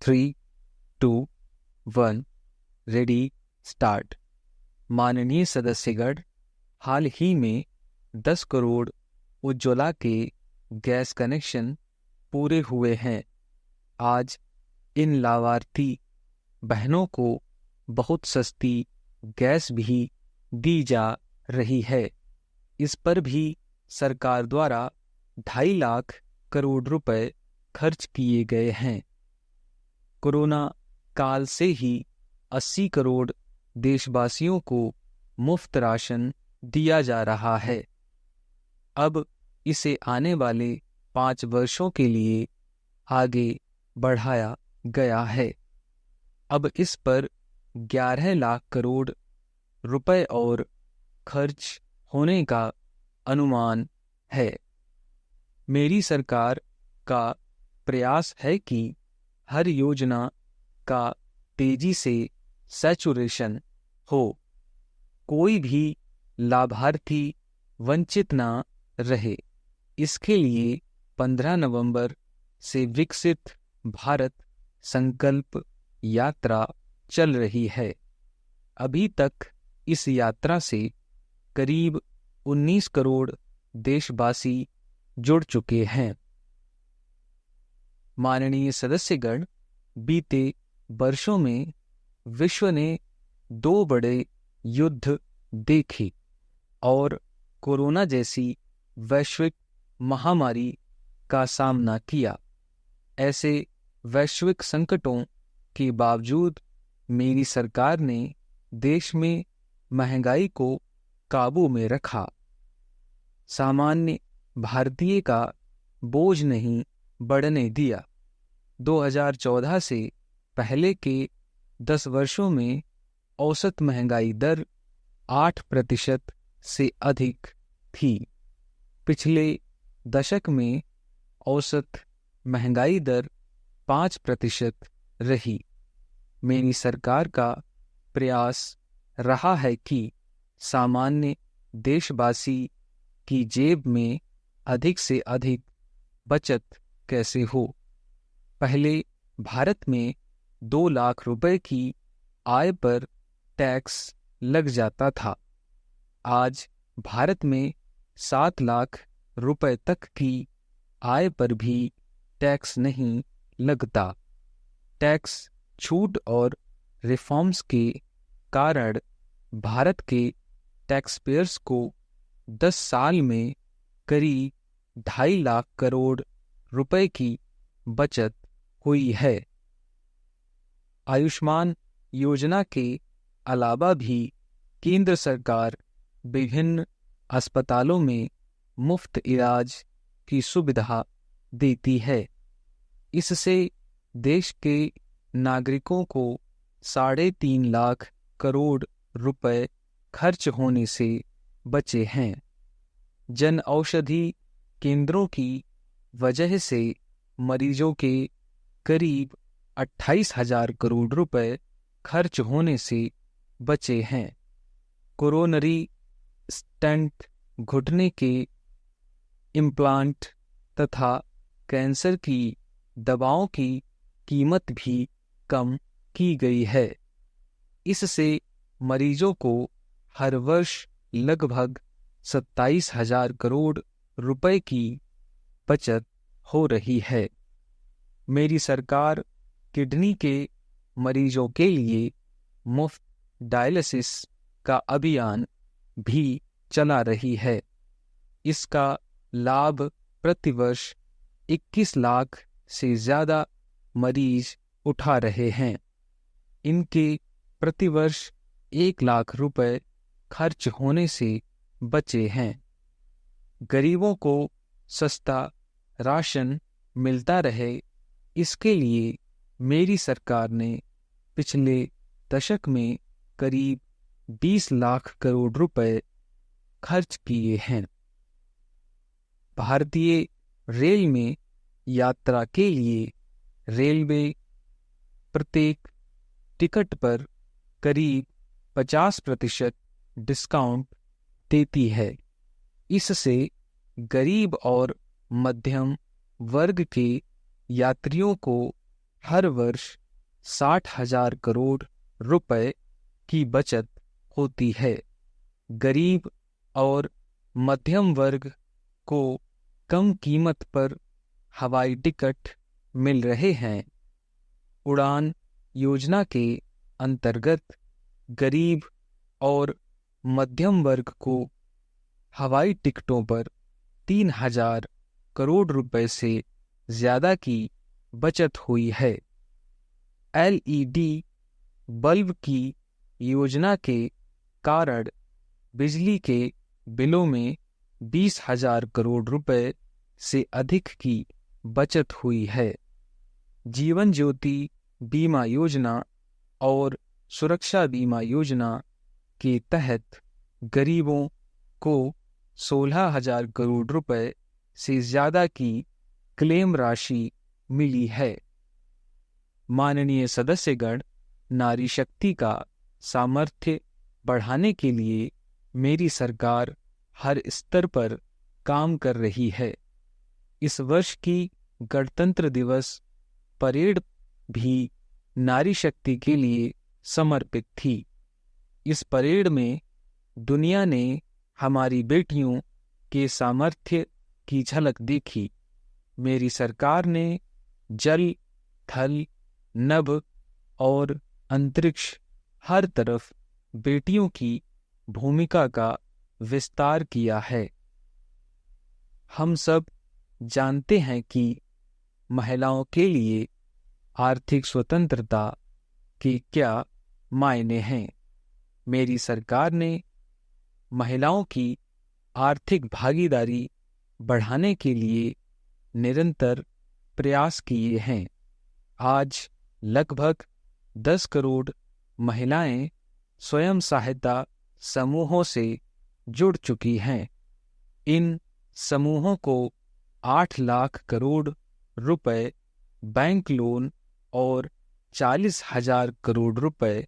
3, 2, 1 ready start. माननीय सदस्यगण, हाल ही में 10 करोड़ उज्ज्वला के गैस कनेक्शन पूरे हुए हैं। आज इन लाभार्थी बहनों को बहुत सस्ती गैस भी दी जा रही है। इस पर भी सरकार द्वारा 2.5 लाख करोड़ रुपए खर्च किए गए हैं। कोरोना काल से ही 80 करोड़ देशवासियों को मुफ्त राशन दिया जा रहा है। अब इसे आने वाले 5 वर्षों के लिए आगे बढ़ाया गया है। अब इस पर 11 लाख करोड़ रुपए और खर्च होने का अनुमान है। मेरी सरकार का प्रयास है कि हर योजना का तेजी से सैचुरेशन हो, कोई भी लाभार्थी वंचित ना रहे। इसके लिए 15 नवंबर से विकसित भारत संकल्प यात्रा चल रही है। अभी तक इस यात्रा से करीब 19 करोड़ देशवासी जुड़ चुके हैं। माननीय सदस्यगण, बीते वर्षों में विश्व ने 2 बड़े युद्ध देखे और कोरोना जैसी वैश्विक महामारी का सामना किया। ऐसे वैश्विक संकटों के बावजूद मेरी सरकार ने देश में महंगाई को काबू में रखा, सामान्य भारतीय का बोझ नहीं बढ़ने दिया। 2014 से पहले के 10 वर्षों में औसत महंगाई दर 8% से अधिक थी। पिछले दशक में औसत महंगाई दर 5% रही। मेरी सरकार का प्रयास रहा है कि सामान्य देशवासी की जेब में अधिक से अधिक बचत कैसे हो। पहले भारत में 2 लाख रुपए की आय पर टैक्स लग जाता था। आज भारत में 7 लाख रुपए तक की आय पर भी टैक्स नहीं लगता। टैक्स छूट और रिफॉर्म्स के कारण भारत के टैक्सपेयर्स को 10 साल में करीब 2.5 लाख करोड़ रुपए की बचत हुई है। आयुष्मान योजना के अलावा भी केंद्र सरकार विभिन्न अस्पतालों में मुफ्त इलाज की सुविधा देती है। इससे देश के नागरिकों को 3.5 लाख करोड़ रुपए खर्च होने से बचे हैं। जन औषधि केंद्रों की वजह से मरीजों के करीब 28,000 करोड़ रुपए खर्च होने से बचे हैं। कोरोनरी स्टेंट, घुटने के इम्प्लांट तथा कैंसर की दवाओं की कीमत भी कम की गई है। इससे मरीजों को हर वर्ष लगभग 27,000 करोड़ रुपए की बचत हो रही है। मेरी सरकार किडनी के मरीजों के लिए मुफ्त डायलिसिस का अभियान भी चला रही है। इसका लाभ प्रतिवर्ष 21 लाख से ज़्यादा मरीज उठा रहे हैं। इनके प्रतिवर्ष 1 लाख रुपए खर्च होने से बचे हैं। गरीबों को सस्ता राशन मिलता रहे, इसके लिए मेरी सरकार ने पिछले दशक में करीब 20 लाख करोड़ रुपए खर्च किए हैं। भारतीय रेल में यात्रा के लिए रेलवे प्रत्येक टिकट पर करीब 50% डिस्काउंट देती है। इससे गरीब और मध्यम वर्ग के यात्रियों को हर वर्ष 60,000 करोड़ रुपए की बचत होती है। गरीब और मध्यम वर्ग को कम कीमत पर हवाई टिकट मिल रहे हैं। उड़ान योजना के अंतर्गत गरीब और मध्यम वर्ग को हवाई टिकटों पर 3,000 करोड़ रुपए से ज्यादा की बचत हुई है। LED बल्ब की योजना के कारण बिजली के बिलों में 20,000 करोड़ रुपए से अधिक की बचत हुई है। जीवन ज्योति बीमा योजना और सुरक्षा बीमा योजना के तहत गरीबों को 16,000 करोड़ रुपए से ज्यादा की क्लेम राशि मिली है। माननीय सदस्यगण, नारी शक्ति का सामर्थ्य बढ़ाने के लिए मेरी सरकार हर स्तर पर काम कर रही है। इस वर्ष की गणतंत्र दिवस परेड भी नारी शक्ति के लिए समर्पित थी। इस परेड में दुनिया ने हमारी बेटियों के सामर्थ्य की झलक देखी। मेरी सरकार ने जल, थल, नभ और अंतरिक्ष हर तरफ बेटियों की भूमिका का विस्तार किया है। हम सब जानते हैं कि महिलाओं के लिए आर्थिक स्वतंत्रता के क्या मायने हैं। मेरी सरकार ने महिलाओं की आर्थिक भागीदारी बढ़ाने के लिए निरंतर प्रयास किए हैं। आज लगभग 10 करोड़ महिलाएं स्वयं सहायता समूहों से जुड़ चुकी हैं। इन समूहों को 8 लाख करोड़ रुपए बैंक लोन और 40,000 करोड़ रुपए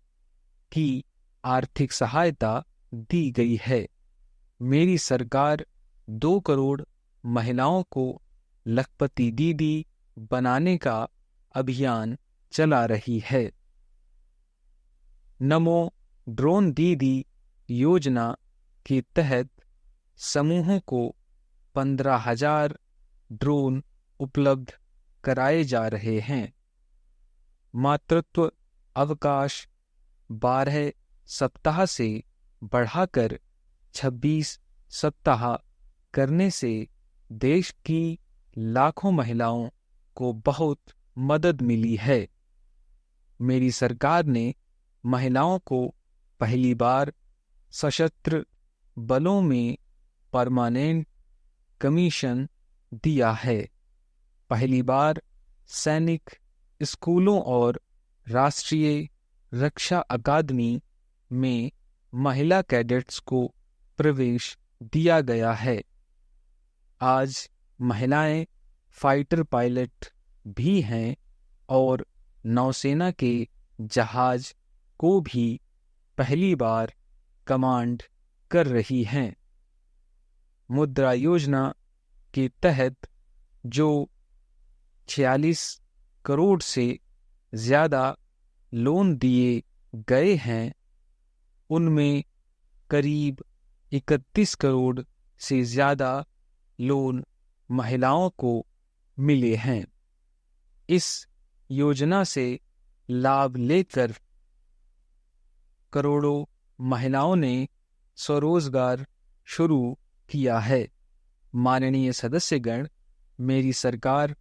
की आर्थिक सहायता दी गई है। मेरी सरकार 2 करोड़ महिलाओं को लखपति दीदी बनाने का अभियान चला रही है। नमो ड्रोन दीदी योजना के तहत समूहों को 15,000 ड्रोन उपलब्ध कराए जा रहे हैं। मातृत्व अवकाश 12 सप्ताह से बढ़ाकर 26 सप्ताह करने से देश की लाखों महिलाओं को बहुत मदद मिली है। मेरी सरकार ने महिलाओं को पहली बार सशस्त्र बलों में परमानेंट कमीशन दिया है। पहली बार सैनिक स्कूलों और राष्ट्रीय रक्षा अकादमी में महिला कैडेट्स को प्रवेश दिया गया है। आज महिलाएं फाइटर पायलट भी हैं और नौसेना के जहाज को भी पहली बार कमांड कर रही हैं। मुद्रा योजना के तहत जो 46 करोड़ से ज्यादा लोन दिए गए हैं, उनमें करीब 31 करोड़ से ज्यादा लोन महिलाओं को मिले हैं। इस योजना से लाभ लेकर करोड़ों महिलाओं ने स्वरोजगार शुरू किया है। माननीय सदस्यगण, मेरी सरकार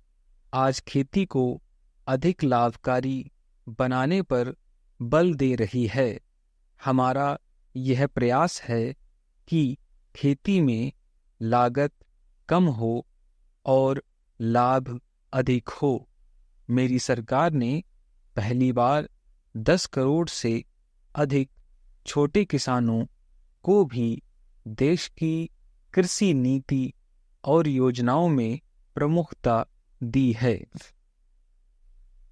आज खेती को अधिक लाभकारी बनाने पर बल दे रही है। हमारा यह प्रयास है कि खेती में लागत कम हो और लाभ अधिक हो। मेरी सरकार ने पहली बार 10 करोड़ से अधिक छोटे किसानों को भी देश की कृषि नीति और योजनाओं में प्रमुखता दी है।